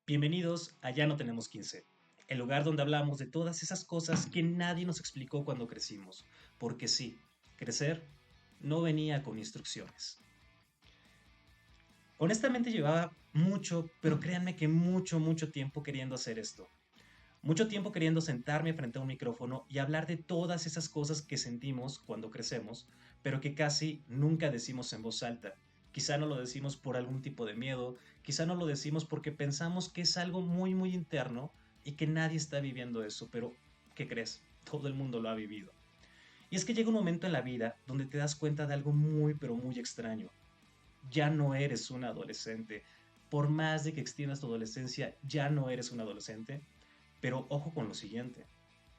Bienvenidos a Ya no tenemos 15, el lugar donde hablamos de todas esas cosas que nadie nos explicó cuando crecimos, porque sí, crecer no venía con instrucciones. Honestamente llevaba mucho, pero créanme que mucho tiempo queriendo hacer esto. Mucho tiempo queriendo sentarme frente a un micrófono y hablar de todas esas cosas que sentimos cuando crecemos, pero que casi nunca decimos en voz alta. Quizá no lo decimos por algún tipo de miedo, quizá no lo decimos porque pensamos que es algo muy interno y que nadie está viviendo eso, pero ¿qué crees? Todo el mundo lo ha vivido. Y es que llega un momento en la vida donde te das cuenta de algo muy extraño. Ya no eres un adolescente. Por más de que extiendas tu adolescencia, ya no eres un adolescente. Pero ojo con lo siguiente,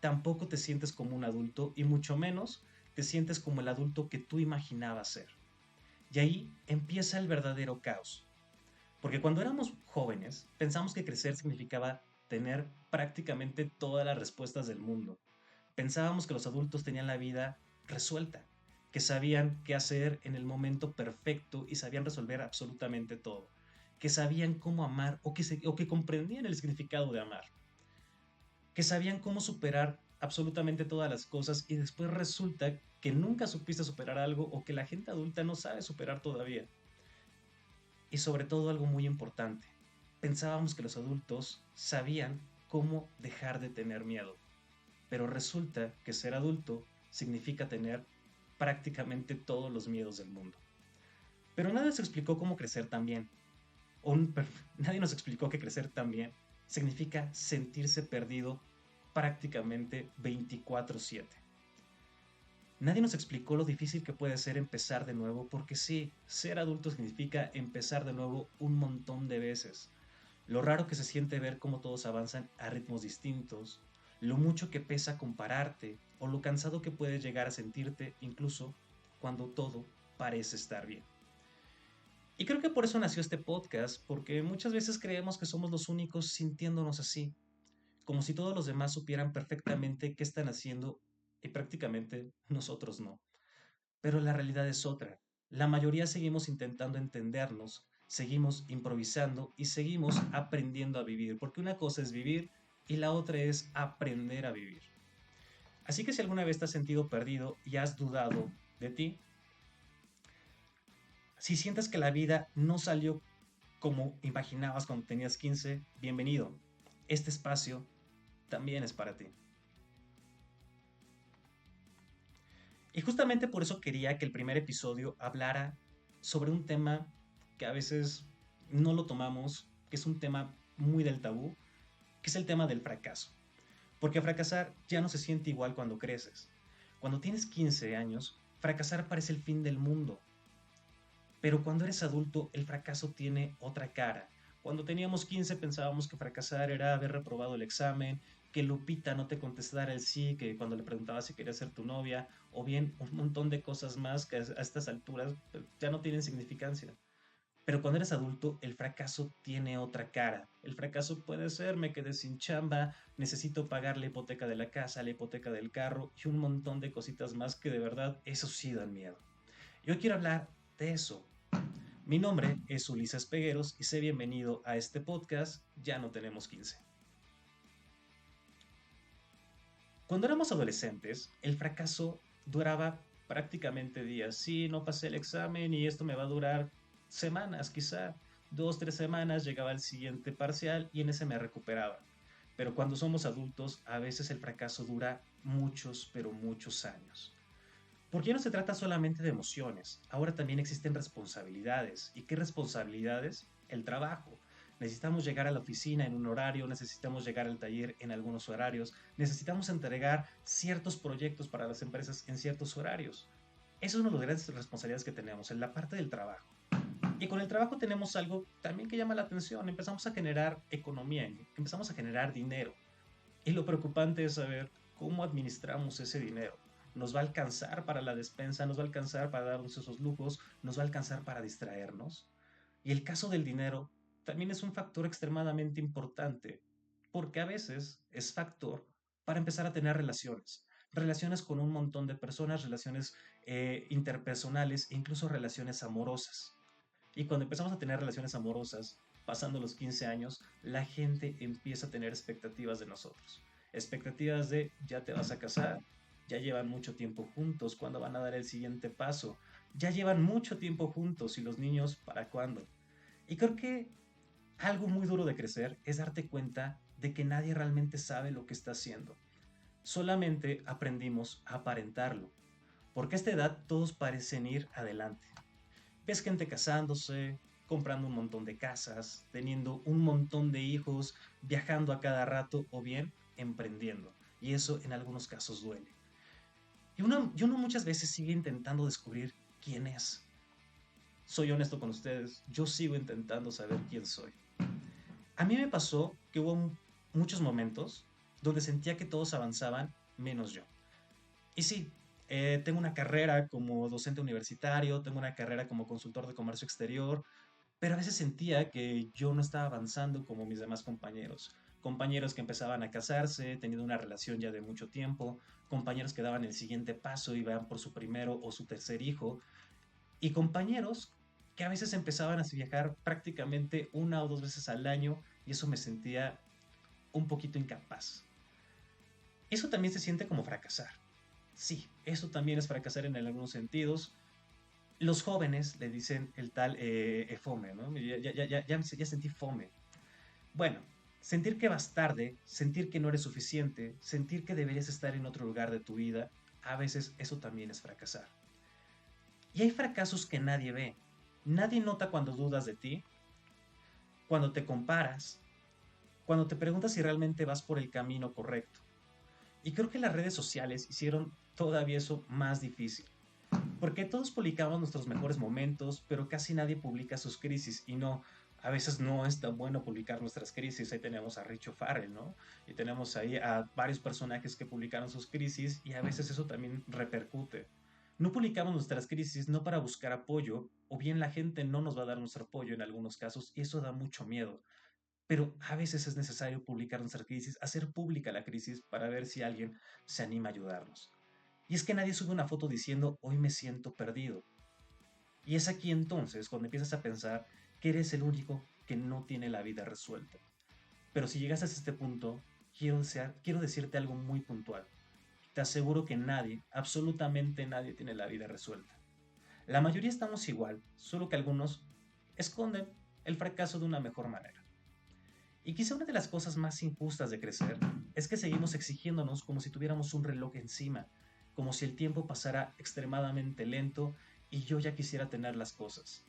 tampoco te sientes como un adulto y mucho menos te sientes como el adulto que tú imaginabas ser. Y ahí empieza el verdadero caos. Porque cuando éramos jóvenes pensamos que crecer significaba tener prácticamente todas las respuestas del mundo. Pensábamos que los adultos tenían la vida resuelta, que sabían qué hacer en el momento perfecto y sabían resolver absolutamente todo, que sabían cómo amar o que comprendían el significado de amar, que sabían cómo superar absolutamente todas las cosas y después resulta que nunca supiste superar algo o que la gente adulta no sabe superar todavía. Y sobre todo algo muy importante, pensábamos que los adultos sabían cómo dejar de tener miedo, pero resulta que ser adulto significa tener prácticamente todos los miedos del mundo. Pero nadie nos explicó cómo crecer también. Nadie nos explicó que crecer también significa sentirse perdido prácticamente 24/7. Nadie nos explicó lo difícil que puede ser empezar de nuevo, porque sí, ser adulto significa empezar de nuevo un montón de veces. Lo raro que se siente ver cómo todos avanzan a ritmos distintos, lo mucho que pesa compararte o lo cansado que puedes llegar a sentirte incluso cuando todo parece estar bien. Y creo que por eso nació este podcast, porque muchas veces creemos que somos los únicos sintiéndonos así, como si todos los demás supieran perfectamente qué están haciendo y prácticamente nosotros no. Pero la realidad es otra. La mayoría seguimos intentando entendernos, seguimos improvisando y seguimos aprendiendo a vivir, porque una cosa es vivir y la otra es aprender a vivir. Así que si alguna vez te has sentido perdido y has dudado de ti, si sientes que la vida no salió como imaginabas cuando tenías 15, bienvenido. Este espacio también es para ti. Y justamente por eso quería que el primer episodio hablara sobre un tema que a veces no lo tomamos, que es un tema muy del tabú, que es el tema del fracaso. Porque fracasar ya no se siente igual cuando creces. Cuando tienes 15 años, fracasar parece el fin del mundo. Pero cuando eres adulto, el fracaso tiene otra cara. Cuando teníamos 15 pensábamos que fracasar era haber reprobado el examen, que Lupita no te contestara el sí, que cuando le preguntabas si quería ser tu novia, o bien un montón de cosas más que a estas alturas ya no tienen significancia. Pero cuando eres adulto, el fracaso tiene otra cara. El fracaso puede ser, me quedé sin chamba, necesito pagar la hipoteca de la casa, la hipoteca del carro y un montón de cositas más que de verdad eso sí dan miedo. Yo quiero hablar de eso. Mi nombre es Ulises Pegueros y sé bienvenido a este podcast Ya no tenemos 15. Cuando éramos adolescentes, el fracaso duraba prácticamente días. Sí, no pasé el examen y esto me va a durar semanas, quizá 2, 3 semanas, llegaba el siguiente parcial y en ese me recuperaba. Pero cuando somos adultos, a veces el fracaso dura muchos, pero muchos años. Porque ya no se trata solamente de emociones, ahora también existen responsabilidades. ¿Y qué responsabilidades? El trabajo. Necesitamos llegar a la oficina en un horario, necesitamos llegar al taller en algunos horarios, necesitamos entregar ciertos proyectos para las empresas en ciertos horarios. Eso es una de las grandes responsabilidades que tenemos en la parte del trabajo. Y con el trabajo tenemos algo también que llama la atención. Empezamos a generar economía, empezamos a generar dinero. Y lo preocupante es saber cómo administramos ese dinero. ¿Nos va a alcanzar para la despensa? ¿Nos va a alcanzar para darnos esos lujos? ¿Nos va a alcanzar para distraernos? Y el caso del dinero también es un factor extremadamente importante, porque a veces es factor para empezar a tener relaciones. Relaciones con un montón de personas, relaciones interpersonales, incluso relaciones amorosas. Y cuando empezamos a tener relaciones amorosas, pasando los 15 años, la gente empieza a tener expectativas de nosotros. Expectativas de ya te vas a casar, ya llevan mucho tiempo juntos, ¿cuándo van a dar el siguiente paso? Ya llevan mucho tiempo juntos y los niños, ¿para cuándo? Y creo que algo muy duro de crecer es darte cuenta de que nadie realmente sabe lo que está haciendo. Solamente aprendimos a aparentarlo, porque a esta edad todos parecen ir adelante. Ves gente casándose, comprando un montón de casas, teniendo un montón de hijos, viajando a cada rato o bien emprendiendo. Y eso en algunos casos duele. Y uno muchas veces sigue intentando descubrir quién es. Soy honesto con ustedes, yo sigo intentando saber quién soy. A mí me pasó que hubo muchos momentos donde sentía que todos avanzaban menos yo. Y sí, tengo una carrera como docente universitario, tengo una carrera como consultor de comercio exterior, pero a veces sentía que yo no estaba avanzando como mis demás compañeros. Compañeros que empezaban a casarse, teniendo una relación ya de mucho tiempo, compañeros que daban el siguiente paso y iban por su primero o su tercer hijo, y compañeros que a veces empezaban a viajar prácticamente una o dos veces al año y eso me sentía un poquito incapaz. Eso también se siente como fracasar. Sí, eso también es fracasar en algunos sentidos. Los jóvenes le dicen el tal fome, ¿no? Ya sentí fome. Bueno, sentir que vas tarde, sentir que no eres suficiente, sentir que deberías estar en otro lugar de tu vida, a veces eso también es fracasar. Y hay fracasos que nadie ve. Nadie nota cuando dudas de ti, cuando te comparas, cuando te preguntas si realmente vas por el camino correcto. Y creo que las redes sociales hicieron todavía eso más difícil. Porque todos publicamos nuestros mejores momentos, pero casi nadie publica sus crisis. Y no, a veces no es tan bueno publicar nuestras crisis. Ahí tenemos a Richo Farrell, ¿no? Y tenemos ahí a varios personajes que publicaron sus crisis y a veces eso también repercute. No publicamos nuestras crisis no para buscar apoyo, o bien la gente no nos va a dar nuestro apoyo en algunos casos, y eso da mucho miedo. Pero a veces es necesario publicar nuestra crisis, hacer pública la crisis para ver si alguien se anima a ayudarnos. Y es que nadie sube una foto diciendo hoy me siento perdido. Y es aquí entonces cuando empiezas a pensar que eres el único que no tiene la vida resuelta. Pero si llegas a este punto, quiero decirte algo muy puntual. Te aseguro que nadie, absolutamente nadie tiene la vida resuelta. La mayoría estamos igual, solo que algunos esconden el fracaso de una mejor manera. Y quizá una de las cosas más injustas de crecer es que seguimos exigiéndonos como si tuviéramos un reloj encima, como si el tiempo pasara extremadamente lento y yo ya quisiera tener las cosas.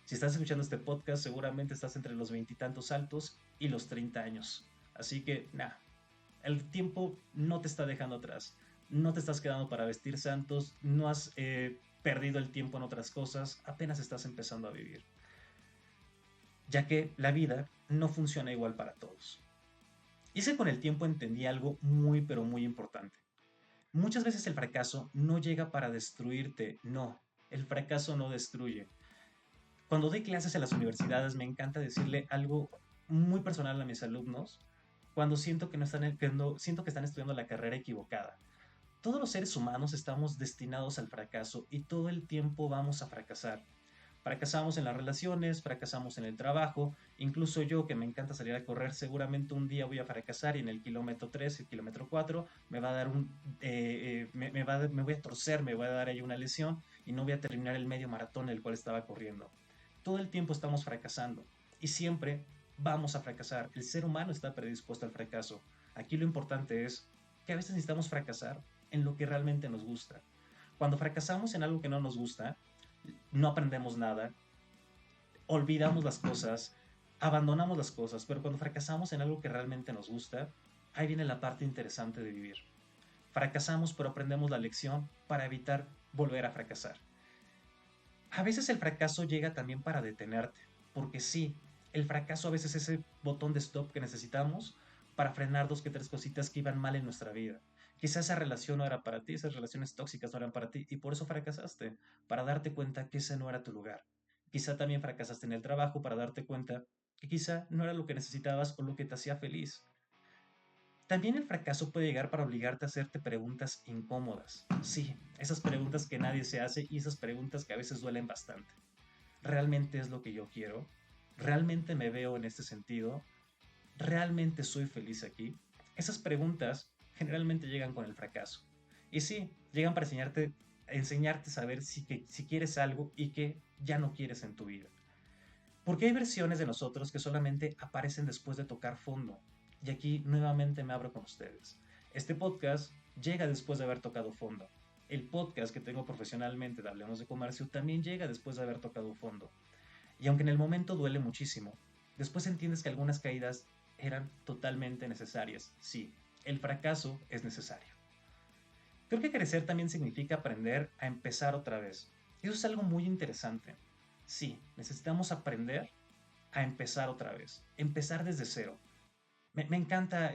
Si estás escuchando este podcast, seguramente estás entre los veintitantos altos y los 30 años. Así que, nada, el tiempo no te está dejando atrás. No te estás quedando para vestir santos, no has perdido el tiempo en otras cosas, apenas estás empezando a vivir. Ya que la vida no funciona igual para todos. Y es que con el tiempo entendí algo muy pero muy importante. Muchas veces el fracaso no llega para destruirte, no, el fracaso no destruye. Cuando doy clases en las universidades me encanta decirle algo muy personal a mis alumnos cuando siento que están estudiando la carrera equivocada. Todos los seres humanos estamos destinados al fracaso y todo el tiempo vamos a fracasar. Fracasamos en las relaciones, fracasamos en el trabajo, incluso yo que me encanta salir a correr, seguramente un día voy a fracasar y en el kilómetro 3, el kilómetro 4, me va a dar me voy a torcer, me voy a dar ahí una lesión y no voy a terminar el medio maratón el cual estaba corriendo. Todo el tiempo estamos fracasando y siempre vamos a fracasar. El ser humano está predispuesto al fracaso. Aquí lo importante es que a veces necesitamos fracasar en lo que realmente nos gusta. Cuando fracasamos en algo que no nos gusta, no aprendemos nada, olvidamos las cosas, abandonamos las cosas, pero cuando fracasamos en algo que realmente nos gusta, ahí viene la parte interesante de vivir. Fracasamos, pero aprendemos la lección para evitar volver a fracasar. A veces el fracaso llega también para detenerte, porque sí, el fracaso a veces es ese botón de stop que necesitamos para frenar dos que tres cositas que iban mal en nuestra vida. Quizás esa relación no era para ti, esas relaciones tóxicas no eran para ti y por eso fracasaste, para darte cuenta que ese no era tu lugar. Quizá también fracasaste en el trabajo para darte cuenta que quizá no era lo que necesitabas o lo que te hacía feliz. También el fracaso puede llegar para obligarte a hacerte preguntas incómodas. Sí, esas preguntas que nadie se hace y esas preguntas que a veces duelen bastante. ¿Realmente es lo que yo quiero? ¿Realmente me veo en este sentido? ¿Realmente soy feliz aquí? Esas preguntas generalmente llegan con el fracaso. Y sí, llegan para enseñarte a saber si quieres algo y que ya no quieres en tu vida. Porque hay versiones de nosotros que solamente aparecen después de tocar fondo. Y aquí nuevamente me abro con ustedes. Este podcast llega después de haber tocado fondo. El podcast que tengo profesionalmente de Hablemos de Comercio también llega después de haber tocado fondo. Y aunque en el momento duele muchísimo, después entiendes que algunas caídas eran totalmente necesarias. Sí, el fracaso es necesario. Creo que crecer también significa aprender a empezar otra vez. Eso es algo muy interesante. Sí, necesitamos aprender a empezar otra vez, empezar desde cero. Me encanta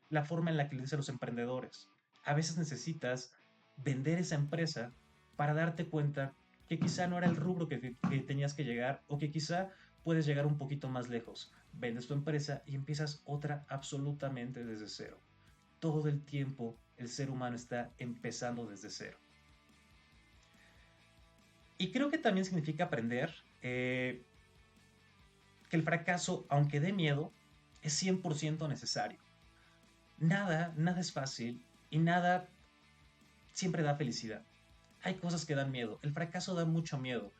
la forma en la que le dicen los emprendedores. A veces necesitas vender esa empresa para darte cuenta que quizá no era el rubro que tenías que llegar o que quizá puedes llegar un poquito más lejos. Vendes tu empresa y empiezas otra absolutamente desde cero. Todo el tiempo el ser humano está empezando desde cero. Y creo que también significa aprender que el fracaso, aunque dé miedo, es 100% necesario. Nada es fácil y nada siempre da felicidad. Hay cosas que dan miedo, el fracaso da mucho miedo,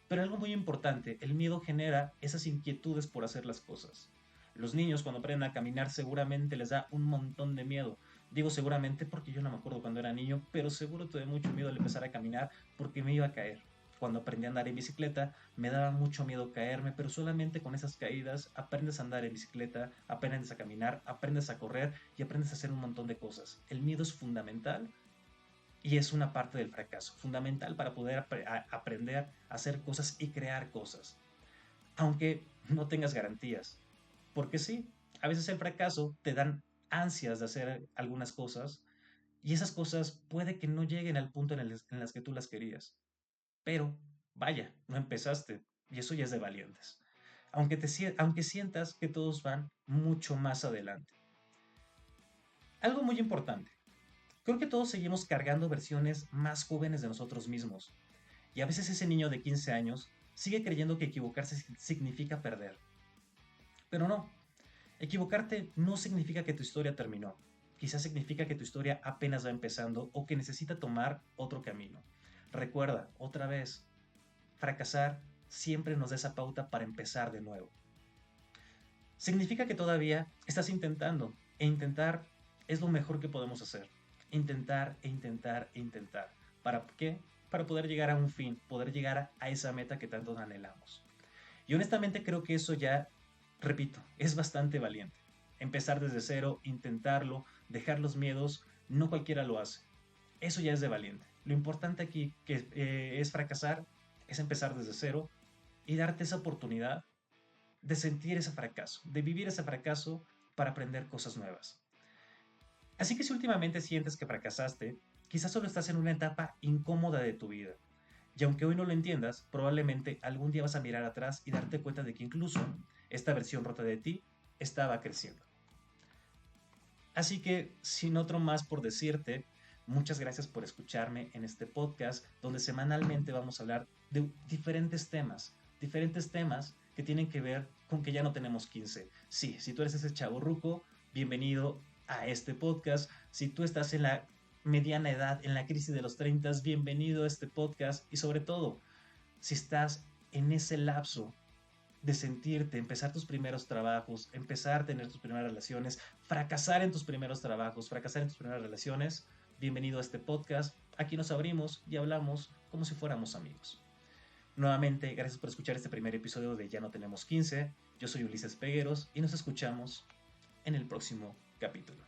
pero algo muy importante, el miedo genera esas inquietudes por hacer las cosas. Los niños cuando aprenden a caminar seguramente les da un montón de miedo. Digo seguramente porque yo no me acuerdo cuando era niño, pero seguro tuve mucho miedo al empezar a caminar porque me iba a caer. Cuando aprendí a andar en bicicleta me daba mucho miedo caerme, pero solamente con esas caídas aprendes a andar en bicicleta, aprendes a caminar, aprendes a correr y aprendes a hacer un montón de cosas. El miedo es fundamental y es una parte del fracaso, fundamental para poder aprender a hacer cosas y crear cosas, aunque no tengas garantías. Porque sí, a veces el fracaso te dan ansias de hacer algunas cosas y esas cosas puede que no lleguen al punto en las que tú las querías. Pero, vaya, no empezaste y eso ya es de valientes. Aunque sientas que todos van mucho más adelante. Algo muy importante. Creo que todos seguimos cargando versiones más jóvenes de nosotros mismos. Y a veces ese niño de 15 años sigue creyendo que equivocarse significa perder. Pero no, equivocarte no significa que tu historia terminó. Quizás significa que tu historia apenas va empezando o que necesita tomar otro camino. Recuerda, otra vez, fracasar siempre nos da esa pauta para empezar de nuevo. Significa que todavía estás intentando e intentar es lo mejor que podemos hacer. Intentar e intentar e intentar. ¿Para qué? Para poder llegar a un fin, poder llegar a esa meta que tanto anhelamos. Y honestamente creo que eso ya, repito, es bastante valiente. Empezar desde cero, intentarlo, dejar los miedos, no cualquiera lo hace. Eso ya es de valiente. Lo importante aquí que es fracasar, es empezar desde cero y darte esa oportunidad de sentir ese fracaso, de vivir ese fracaso para aprender cosas nuevas. Así que si últimamente sientes que fracasaste, quizás solo estás en una etapa incómoda de tu vida. Y aunque hoy no lo entiendas, probablemente algún día vas a mirar atrás y darte cuenta de que incluso esta versión rota de ti estaba creciendo. Así que, sin otro más por decirte, muchas gracias por escucharme en este podcast donde semanalmente vamos a hablar de diferentes temas que tienen que ver con que ya no tenemos 15. Sí, si tú eres ese chavo ruco, bienvenido a este podcast. Si tú estás en la mediana edad, en la crisis de los 30, bienvenido a este podcast. Y sobre todo, si estás en ese lapso de sentirte, empezar tus primeros trabajos, empezar a tener tus primeras relaciones, fracasar en tus primeros trabajos, fracasar en tus primeras relaciones, bienvenido a este podcast. Aquí nos abrimos y hablamos como si fuéramos amigos. Nuevamente, gracias por escuchar este primer episodio de Ya no tenemos 15. Yo soy Ulises Pegueros y nos escuchamos en el próximo capítulo.